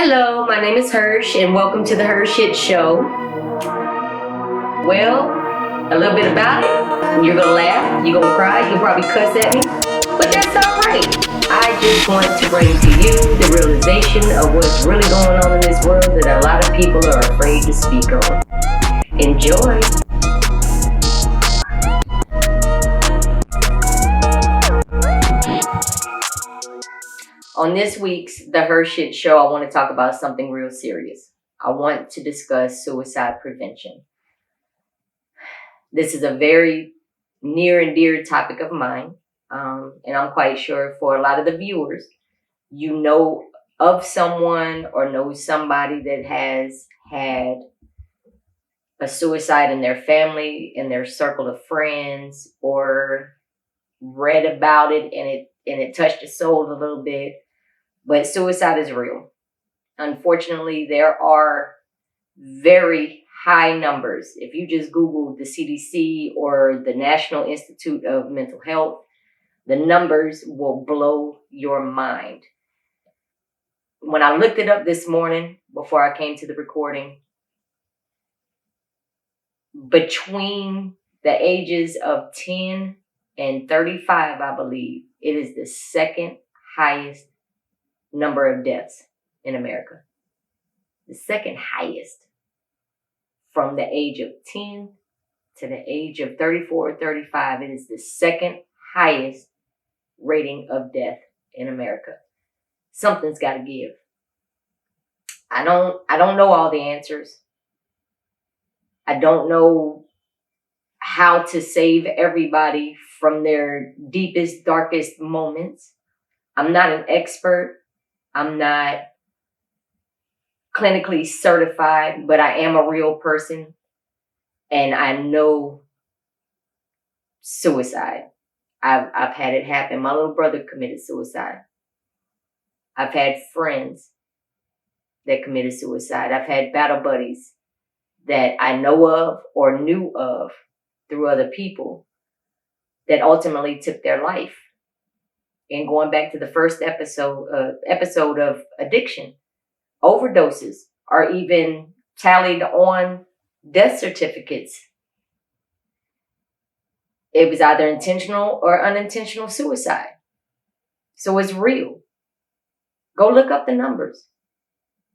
Hello, my name is Hersh, and welcome to the HERshyt show. Well, a little bit about it. You're gonna laugh, you're gonna cry, you'll probably cuss at me, but that's alright. I just want to bring to you the realization of what's really going on in this world that a lot of people are afraid to speak on. Enjoy. On this week's The HERshyt show, I want to talk about something real serious. I want to discuss suicide prevention. This is a very near and dear topic of mine, and I'm quite sure for a lot of the viewers, you know of someone or know somebody that has had a suicide in their family, in their circle of friends, or read about it and it touched your soul a little bit. But suicide is real. Unfortunately, there are very high numbers. If you just Google the CDC or the National Institute of Mental Health, the numbers will blow your mind. When I looked it up this morning before I came to the recording, between the ages of 10 and 35, I believe, it is the second highest number of deaths in America. The second highest. From the age of 10 to the age of 34 or 35, it is the second highest rating of death in America. Something's got to give. I don't know all the answers. I don't know how to save everybody from their deepest, darkest moments. I'm not an expert. I'm not clinically certified, but I am a real person, and I know suicide. I've had it happen. My little brother committed suicide. I've had friends that committed suicide. I've had battle buddies that I know of or knew of through other people that ultimately took their life. And going back to the first episode of addiction, overdoses are even tallied on death certificates. It was either intentional or unintentional suicide. So it's real. Go look up the numbers.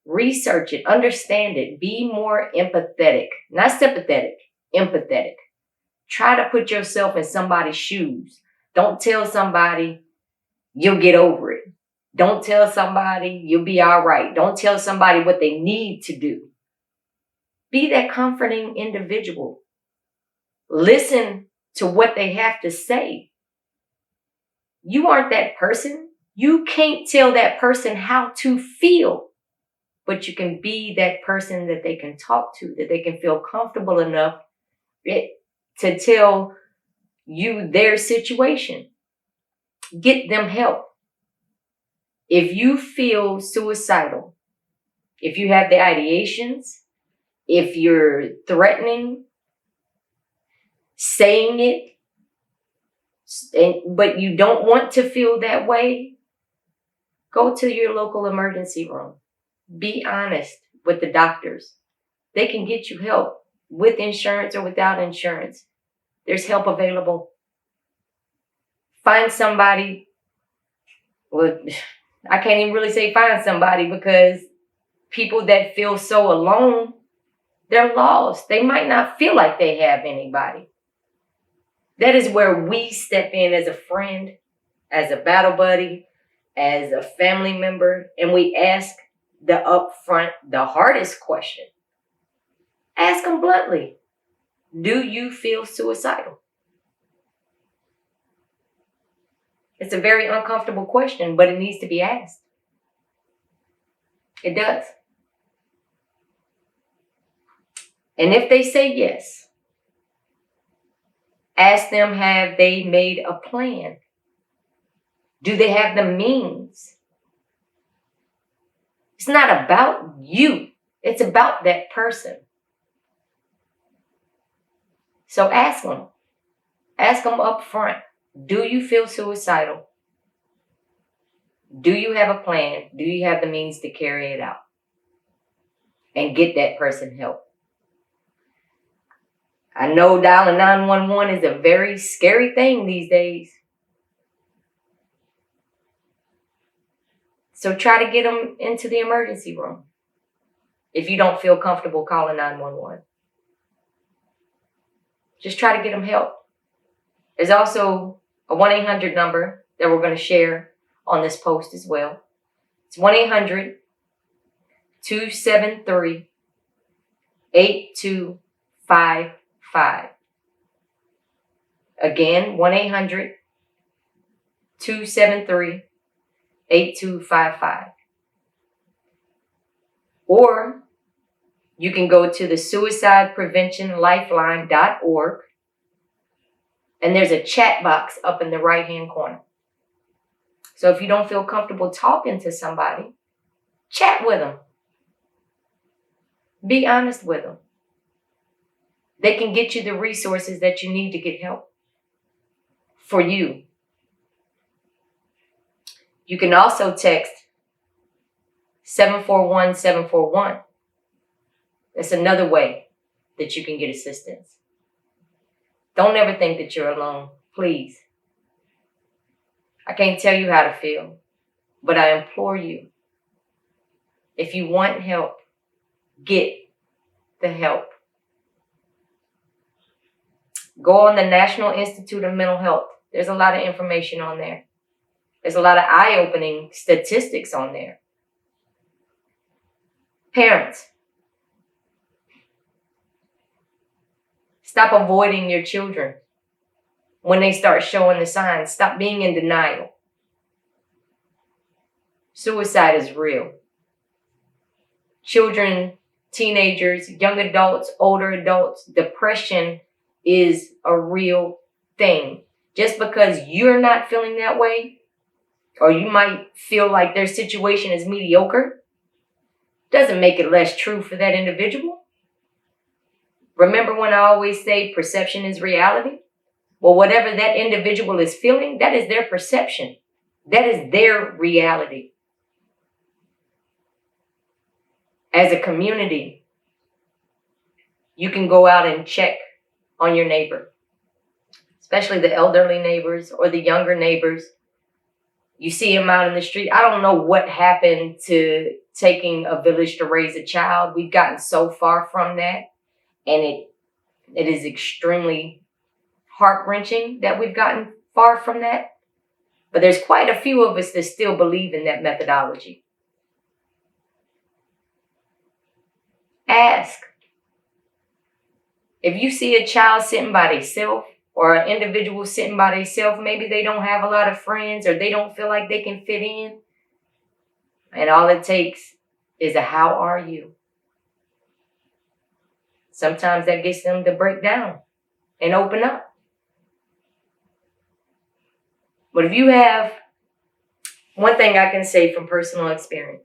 Research it. Understand it. Be more empathetic. Not sympathetic. Empathetic. Try to put yourself in somebody's shoes. Don't tell somebody you'll get over it. Don't tell somebody you'll be all right. Don't tell somebody what they need to do. Be that comforting individual. Listen to what they have to say. You aren't that person. You can't tell that person how to feel, but you can be that person that they can talk to, that they can feel comfortable enough to tell you their situation. Get them help. If you feel suicidal, if you have the ideations, if you're threatening, saying it, but you don't want to feel that way, go to your local emergency room. Be honest with the doctors. They can get you help with insurance or without insurance. There's help available. Find somebody. Well, I can't even really say find somebody, because people that feel so alone, they're lost. They might not feel like they have anybody. That is where we step in as a friend, as a battle buddy, as a family member, and we ask the upfront, the hardest question. Ask them bluntly, do you feel suicidal? It's a very uncomfortable question, but it needs to be asked. It does. And if they say yes, ask them, have they made a plan? Do they have the means? It's not about you. It's about that person. So ask them. Ask them up front. Do you feel suicidal? Do you have a plan? Do you have the means to carry it out? and get that person help. I know dialing 911 is a very scary thing these days. So try to get them into the emergency room if you don't feel comfortable calling 911. Just try to get them help. There's also a 1-800 number that we're going to share on this post as well. It's 1-800-273-8255. Again, 1-800-273-8255. Or you can go to the suicidepreventionlifeline.org, and there's a chat box up in the right-hand corner. So if you don't feel comfortable talking to somebody, chat with them. Be honest with them. They can get you the resources that you need to get help for you. You can also text 741-741. That's another way that you can get assistance. Don't ever think that you're alone, please. I can't tell you how to feel, but I implore you, if you want help, get the help. Go on the National Institute of Mental Health. There's a lot of information on there. There's a lot of eye-opening statistics on there. Parents, stop avoiding your children when they start showing the signs. Stop being in denial. Suicide is real. Children, teenagers, young adults, older adults, depression is a real thing. Just because you're not feeling that way, or you might feel like their situation is mediocre, doesn't make it less true for that individual. Remember when I always say perception is reality? Well, whatever that individual is feeling, that is their perception. That is their reality. As a community, you can go out and check on your neighbor, especially the elderly neighbors or the younger neighbors. You see them out in the street. I don't know what happened to taking a village to raise a child. We've gotten so far from that, and it is extremely heart-wrenching that we've gotten far from that. But there's quite a few of us that still believe in that methodology. Ask. If you see a child sitting by themselves, or an individual sitting by themselves, maybe they don't have a lot of friends, or they don't feel like they can fit in, and all it takes is a "how are you?" Sometimes that gets them to break down and open up. But if you have, one thing I can say from personal experience,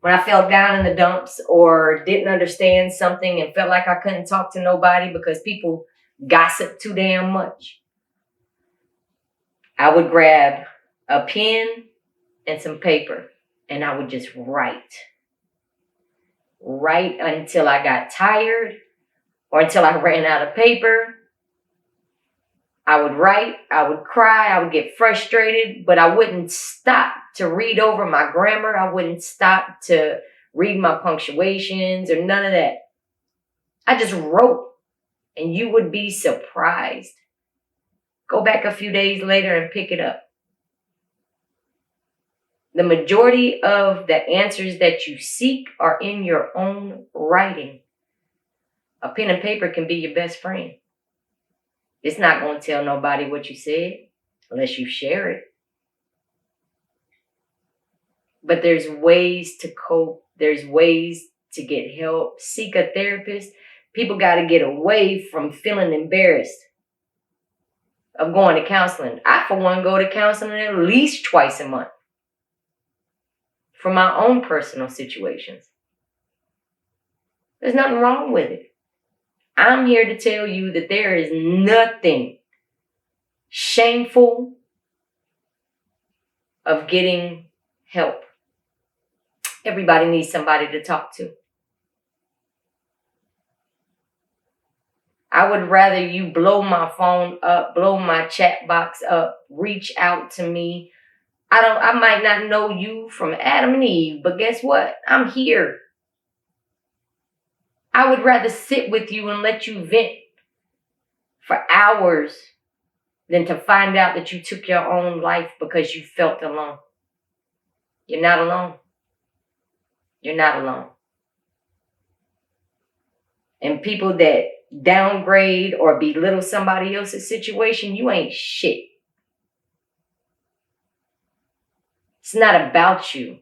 when I felt down in the dumps or didn't understand something and felt like I couldn't talk to nobody because people gossip too damn much, I would grab a pen and some paper, and I would just write until I got tired or until I ran out of paper. I would write, I would cry, I would get frustrated, but I wouldn't stop to read over my grammar. I wouldn't stop to read my punctuations or none of that. I just wrote, and you would be surprised. Go back a few days later and pick it up. The majority of the answers that you seek are in your own writing. A pen and paper can be your best friend. It's not going to tell nobody what you said unless you share it. But there's ways to cope. There's ways to get help. Seek a therapist. People got to get away from feeling embarrassed of going to counseling. I, for one, go to counseling at least twice a month for my own personal situations. There's nothing wrong with it. I'm here to tell you that there is nothing shameful of getting help. Everybody needs somebody to talk to. I would rather you blow my phone up, blow my chat box up, reach out to me. I might not know you from Adam and Eve, but guess what? I'm here. I would rather sit with you and let you vent for hours than to find out that you took your own life because you felt alone. You're not alone. You're not alone. And people that downgrade or belittle somebody else's situation, you ain't shit. It's not about you.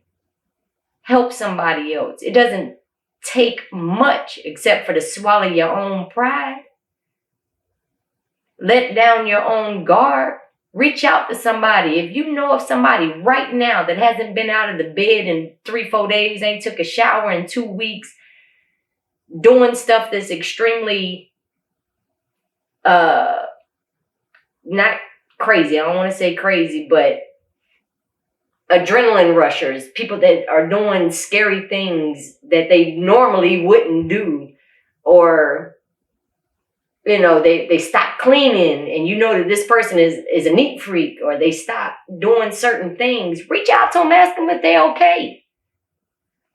Help somebody else. It doesn't take much except for to swallow your own pride. Let down your own guard. Reach out to somebody. If you know of somebody right now that hasn't been out of the bed in 3-4 days, ain't took a shower in 2 weeks, doing stuff that's extremely not crazy. I don't want to say crazy, but adrenaline rushers, people that are doing scary things that they normally wouldn't do, or they stop cleaning and you know that this person is a neat freak, or they stop doing certain things. Reach out to them, ask them if they're okay.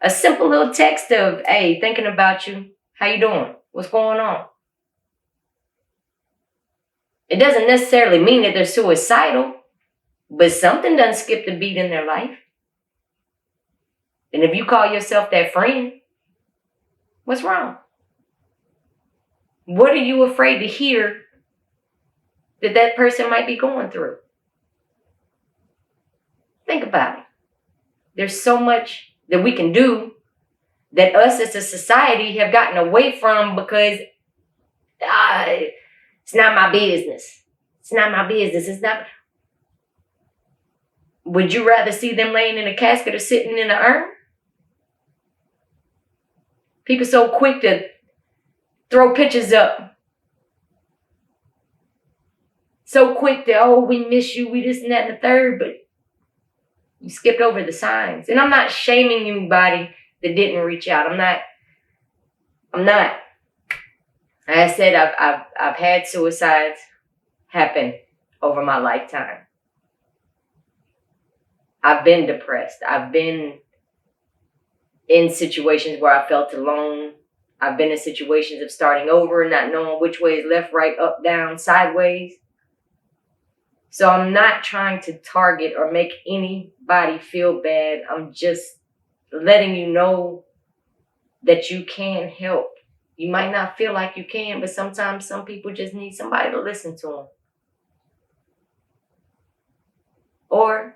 A simple little text of, hey, thinking about you. How you doing? What's going on? It doesn't necessarily mean that they're suicidal, but something done skipped a beat in their life. And if you call yourself that friend, what's wrong? What are you afraid to hear that person might be going through? Think about it. There's so much that we can do that us as a society have gotten away from because it's not my business. It's not my business. It's not. Would you rather see them laying in a casket or sitting in an urn? People so quick to throw pictures up. So quick to, oh, we miss you, we this and that and the third, but you skipped over the signs. And I'm not shaming anybody that didn't reach out. I'm not. Like I said, I've had suicides happen over my lifetime. I've been depressed. I've been in situations where I felt alone. I've been in situations of starting over, not knowing which way is left, right, up, down, sideways. So I'm not trying to target or make anybody feel bad. I'm just letting you know that you can help. You might not feel like you can, but sometimes some people just need somebody to listen to them. Or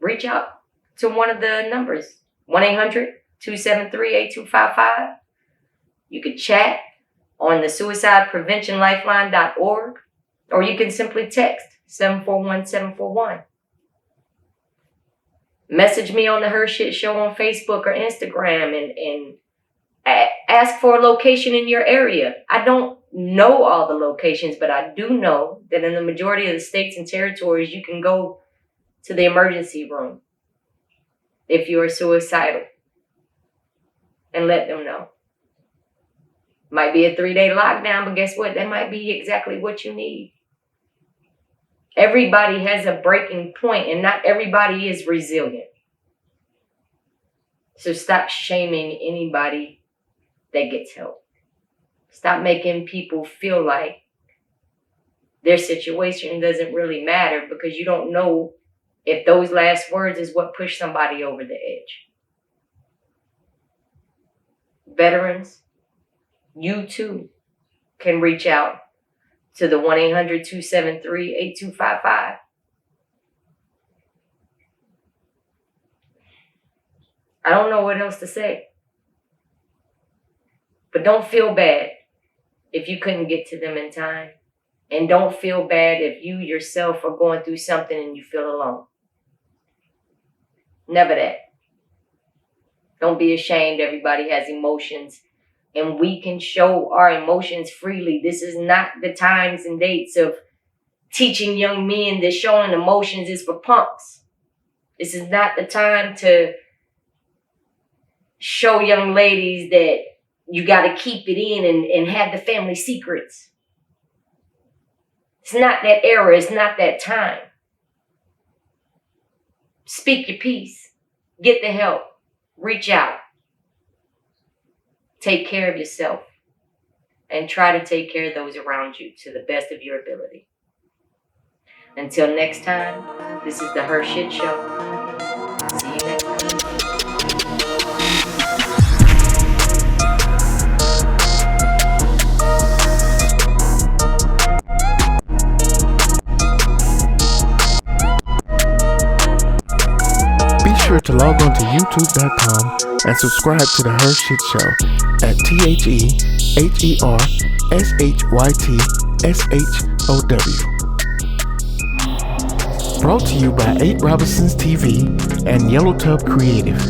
reach out to one of the numbers, 1-800-273-8255. You could chat on the suicidepreventionlifeline.org, or you can simply text 741-741. Message me on the HERshyt show on Facebook or Instagram and ask for a location in your area. I don't know all the locations, but I do know that in the majority of the states and territories, you can go to the emergency room if you're suicidal and let them know. Might be a 3-day lockdown, but guess what? That might be exactly what you need. Everybody has a breaking point, and not everybody is resilient. So stop shaming anybody that gets help. Stop making people feel like their situation doesn't really matter, because you don't know if those last words is what pushed somebody over the edge. Veterans, you too can reach out to the 1-800-273-8255. I don't know what else to say. But don't feel bad if you couldn't get to them in time. And don't feel bad if you yourself are going through something and you feel alone. Never that. Don't be ashamed. Everybody has emotions. And we can show our emotions freely. This is not the times and dates of teaching young men that showing emotions is for punks. This is not the time to show young ladies that you got to keep it in and have the family secrets. It's not that era. It's not that time. Speak your piece. Get the help. Reach out. Take care of yourself. And try to take care of those around you to the best of your ability. Until next time, this is the HERshyt Show. See you next time. Be sure to log on to youtube.com and subscribe to the HERshyt Show at TheHershytShow. Brought to you by 8 Robinsons TV and Yellow Tub Creative.